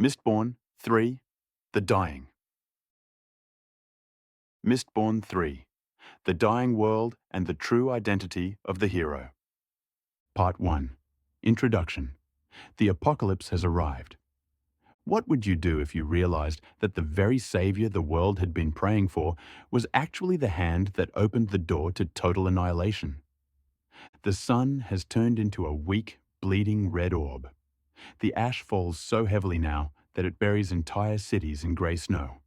Mistborn 3. The Dying. Mistborn 3. The Dying World and the True Identity of the Hero. Part 1. Introduction. The apocalypse has arrived. What would you do if you realized that the very savior the world had been praying for was actually the hand that opened the door to total annihilation? The sun has turned into a weak, bleeding red orb. The ash falls so heavily now that it buries entire cities in grey snow.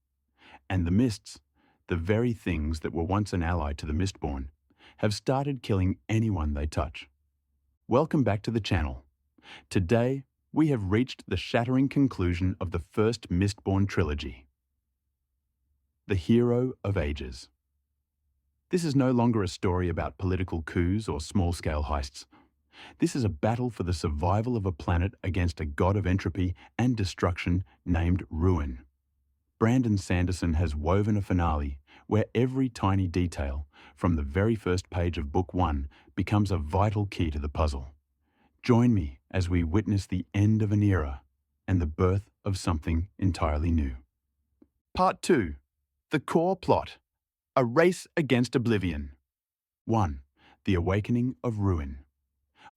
And the mists, the very things that were once an ally to the Mistborn, have started killing anyone they touch. Welcome back to the channel. Today, we have reached the shattering conclusion of the first Mistborn trilogy. The Hero of Ages. This is no longer a story about political coups or small-scale heists. This is a battle for the survival of a planet against a god of entropy and destruction named Ruin. Brandon Sanderson has woven a finale where every tiny detail, from the very first page of Book 1, becomes a vital key to the puzzle. Join me as we witness the end of an era and the birth of something entirely new. Part 2. The Core Plot. A Race Against Oblivion. 1. The Awakening of Ruin.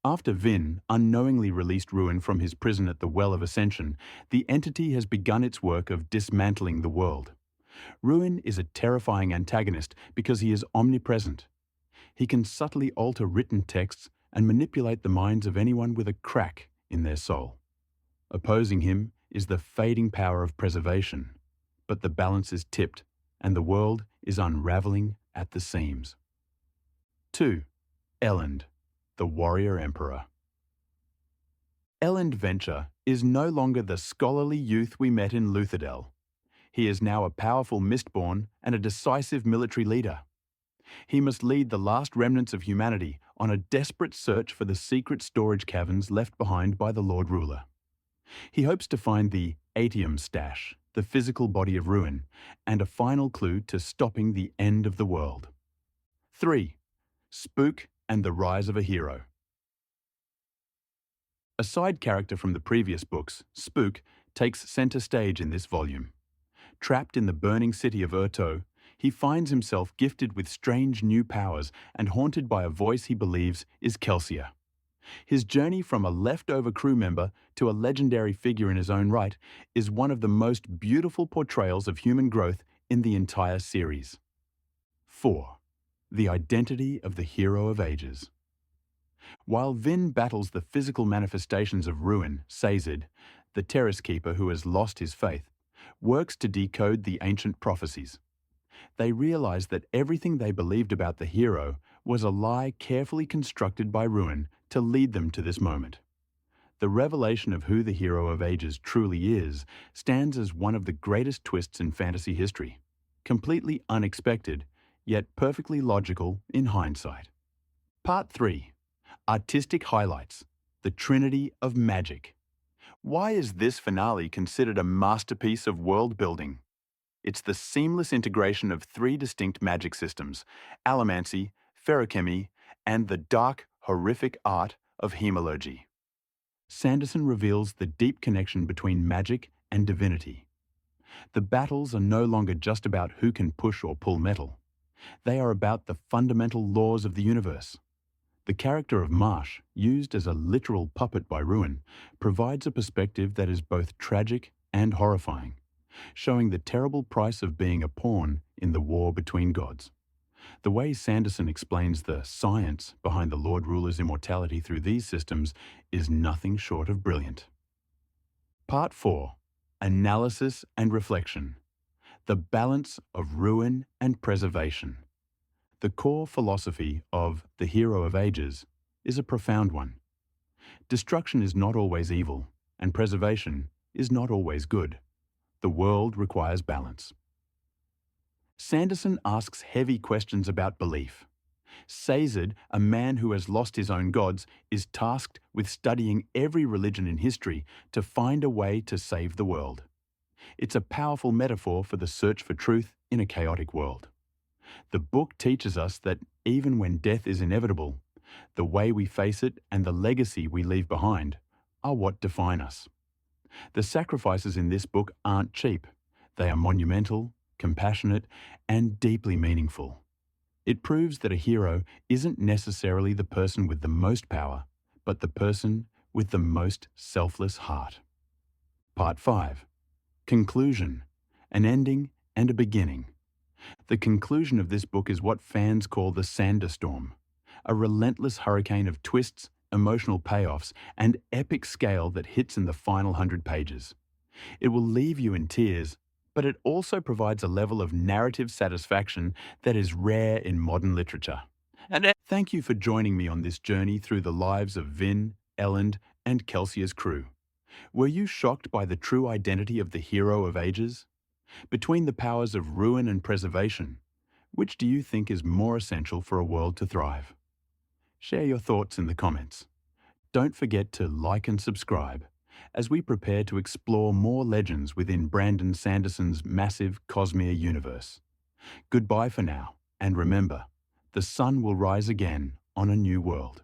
After Vin unknowingly released Ruin from his prison at the Well of Ascension, the entity has begun its work of dismantling the world. Ruin is a terrifying antagonist because he is omnipresent. He can subtly alter written texts and manipulate the minds of anyone with a crack in their soul. Opposing him is the fading power of preservation, but the balance is tipped and the world is unraveling at the seams. 2. Elend, the Warrior Emperor. Elend Venture is no longer the scholarly youth we met in Luthadel. He is now a powerful Mistborn and a decisive military leader. He must lead the last remnants of humanity on a desperate search for the secret storage caverns left behind by the Lord Ruler. He hopes to find the Atium Stash, the physical body of Ruin, and a final clue to stopping the end of the world. 3. Spook and the Rise of a Hero. A side character from the previous books, Spook, takes center stage in this volume. Trapped in the burning city of Urto, he finds himself gifted with strange new powers and haunted by a voice he believes is Kelsier. His journey from a leftover crew member to a legendary figure in his own right is one of the most beautiful portrayals of human growth in the entire series. 4. The Identity of the Hero of Ages. While Vin battles the physical manifestations of Ruin, Sazed, the Terrace Keeper who has lost his faith, works to decode the ancient prophecies. They realize that everything they believed about the hero was a lie carefully constructed by Ruin to lead them to this moment. The revelation of who the Hero of Ages truly is stands as one of the greatest twists in fantasy history, completely unexpected, yet perfectly logical in hindsight. Part 3. Artistic Highlights. The Trinity of Magic. Why is this finale considered a masterpiece of world building? It's the seamless integration of 3 distinct magic systems, allomancy, feruchemy, and the dark, horrific art of hemalurgy. Sanderson reveals the deep connection between magic and divinity. The battles are no longer just about who can push or pull metal. They are about the fundamental laws of the universe. The character of Marsh, used as a literal puppet by Ruin, provides a perspective that is both tragic and horrifying, showing the terrible price of being a pawn in the war between gods. The way Sanderson explains the science behind the Lord Ruler's immortality through these systems is nothing short of brilliant. Part 4. Analysis and Reflection. The Balance of Ruin and Preservation. The core philosophy of The Hero of Ages is a profound one. Destruction is not always evil, and preservation is not always good. The world requires balance. Sanderson asks heavy questions about belief. Sazed, a man who has lost his own gods, is tasked with studying every religion in history to find a way to save the world. It's a powerful metaphor for the search for truth in a chaotic world. The book teaches us that even when death is inevitable, the way we face it and the legacy we leave behind are what define us. The sacrifices in this book aren't cheap. They are monumental, compassionate, and deeply meaningful. It proves that a hero isn't necessarily the person with the most power, but the person with the most selfless heart. Part 5. Conclusion. An ending and a beginning. The conclusion of this book is what fans call the Sanderstorm, a relentless hurricane of twists, emotional payoffs, and epic scale that hits in the final 100 pages. It will leave you in tears, but it also provides a level of narrative satisfaction that is rare in modern literature. Thank you for joining me on this journey through the lives of Vin, Elend, and Kelsia's crew. Were you shocked by the true identity of the hero of ages? Between the powers of ruin and preservation, which do you think is more essential for a world to thrive? Share your thoughts in the comments. Don't forget to like and subscribe as we prepare to explore more legends within Brandon Sanderson's massive Cosmere universe. Goodbye for now, and remember, the sun will rise again on a new world.